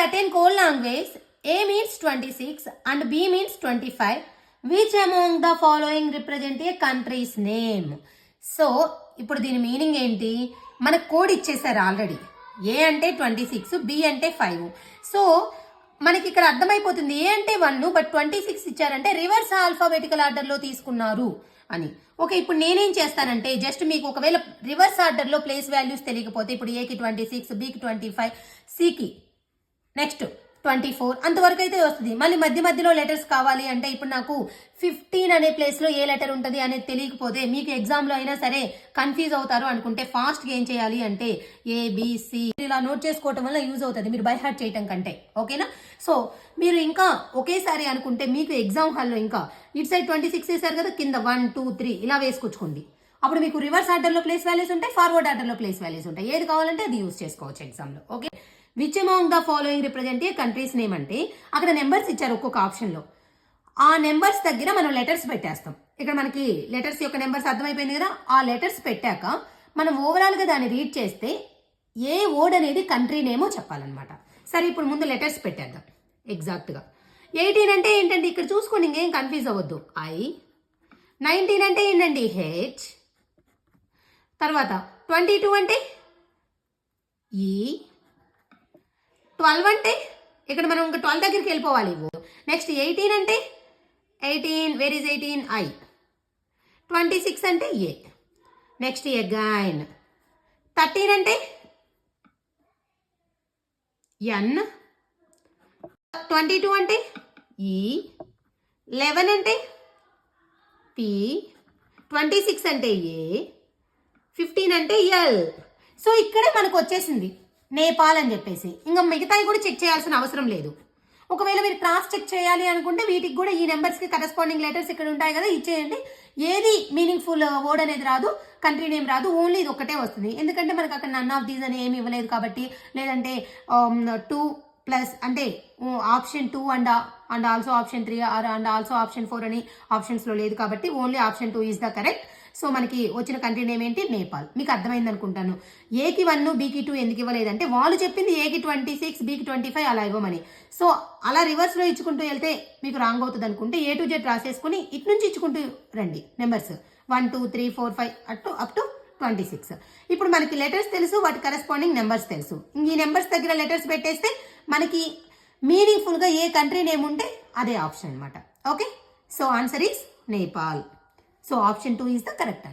certain code language, A means 26 and B means 25. Which among the following represent a country's name? So ఇప్పుడు దీని meaning ఏంటి? మనకు code ఇచ్చేసారు already. ఏ అంటే 26, B అంటే 5. సో మనకి ఇక్కడ అర్థమైపోతుంది ఏ అంటే 1 బట్ 26 ఇచ్చారంటే రివర్స్ ఆల్ఫాబెటికల్ ఆర్డర్లో తీసుకున్నారు అని. ఓకే, ఇప్పుడు నేనేం చేస్తానంటే జస్ట్ మీకు ఒకవేళ రివర్స్ ఆర్డర్లో ప్లేస్ వాల్యూస్ తెలియకపోతే ఇప్పుడు ఏకి 26, బికి 25, సికి నెక్స్ట్ 24 అంతవరకు అయితే వస్తుంది. మళ్ళీ మధ్యలో లెటర్స్ కావాలి అంటే ఇప్పుడు నాకు 15 అనే ప్లేస్లో ఏ లెటర్ ఉంటుంది అనేది తెలియకపోతే మీకు ఎగ్జామ్లో అయినా సరే కన్ఫ్యూజ్ అవుతారు అనుకుంటే ఫాస్ట్గా ఏం చేయాలి అంటే ఏబిసి ఇలా నోట్ చేసుకోవటం వల్ల యూజ్ అవుతుంది మీరు బై హార్ట్ చేయటం కంటే. ఓకేనా? సో మీరు ఇంకా ఒకేసారి అనుకుంటే మీకు ఎగ్జామ్ హాల్లో ఇంకా ఇటు సైడ్ 26 వేసారు కదా, కింద 1, 2, 3 ఇలా వేసుకొచ్చుకోండి. అప్పుడు మీకు రివర్స్ ఆర్డర్లో ప్లేస్ వాల్యూస్ ఉంటాయి, ఫార్వర్డ్ ఆర్డర్లో ప్లేస్ వాల్యూస్ ఉంటాయి. ఏది కావాలంటే అది యూజ్ చేసుకోవచ్చు ఎగ్జామ్లో. Okay, which among the following represent A countries name అంటే అక్కడ నెంబర్స్ ఇచ్చారు ఒక్కొక్క ఆప్షన్లో. ఆ నెంబర్స్ దగ్గర మనం లెటర్స్ పెట్టేస్తాం. ఇక్కడ మనకి లెటర్స్ యొక్క నెంబర్స్ అర్థమైపోయింది కదా. ఆ లెటర్స్ పెట్టాక మనం ఓవరాల్గా దాన్ని రీడ్ చేస్తే ఏ వర్డ్ అనేది కంట్రీ నేమో చెప్పాలన్నమాట. సరే, ఇప్పుడు ముందు లెటర్స్ పెట్టేద్దాం ఎగ్జాక్ట్గా. 18 అంటే ఏంటంటే ఇక్కడ చూసుకోండి, ఇంకేం కన్ఫ్యూజ్ అవ్వద్దు. ఐ. 19 అంటే ఏంటండి హెచ్. తర్వాత 22 అంటే ఈ. 12 అంటే ఇక్కడ మనం ఇంకా 12 దగ్గరికి వెళ్ళిపోవాలి. నెక్స్ట్ 18 అంటే 18, వేర్ ఈజ్ 18? ఐ. 26 అంటే ఏ. నెక్స్ట్ అగైన్ 13 అంటే ఎన్. 22 అంటే ఈ. 11 అంటే పి. 26 అంటే ఏ. 15 అంటే ఎల్. సో ఇక్కడే మనకు వచ్చేసింది నేపాల్ అని చెప్పేసి. ఇంకా మిగతాయి కూడా చెక్ చేయాల్సిన అవసరం లేదు. ఒకవేళ మీరు క్రాస్ చెక్ చేయాలి అనుకుంటే వీటికి కూడా ఈ నెంబర్స్కి కరెస్పాండింగ్ లెటర్స్ ఇక్కడ ఉంటాయి కదా, ఇచ్చేయండి. ఏది మీనింగ్ఫుల్ వర్డ్ అనేది రాదు, కంట్రీ నేమ్ రాదు, ఓన్లీ ఇది ఒక్కటే వస్తుంది. ఎందుకంటే మనకు అక్కడ నన్ ఆఫ్ దీస్ అని ఏమి ఇవ్వలేదు కాబట్టి. లేదంటే 2 ప్లస్ అంటే option 2 and also option 3 and also option 4 అని ఆప్షన్స్లో లేదు కాబట్టి only option 2 is the correct. So మనకి వచ్చిన కంట్రీ నేమ్ ఏంటి? నేపాల్. మీకు అర్థమైంది అనుకుంటాను. ఏకి 1, బికి 2 ఎందుకు ఇవ్వలేదంటే వాళ్ళు చెప్పింది ఏకి 26, బికి 25 అలా ఇవ్వమని. సో అలా రివర్స్లో ఇచ్చుకుంటూ వెళ్తే మీకు రాంగ్ అవుతుంది అనుకుంటే A to Z రాసేసుకుని ఇటు నుంచి ఇచ్చుకుంటూ రండి నెంబర్స్ 1, 2, 3, 4, 5 అప్ టు 26. ఇప్పుడు మనకి లెటర్స్ తెలుసు, వాటి కరెస్పాండింగ్ నెంబర్స్ తెలుసు. ఈ నెంబర్స్ దగ్గర లెటర్స్ పెట్టేస్తే మనకి మీనింగ్ఫుల్గా ఏ కంట్రీ నేమ్ ఉంటే అదే ఆప్షన్ అనమాట. Okay, so answer is Nepal. So option 2 is the correct answer.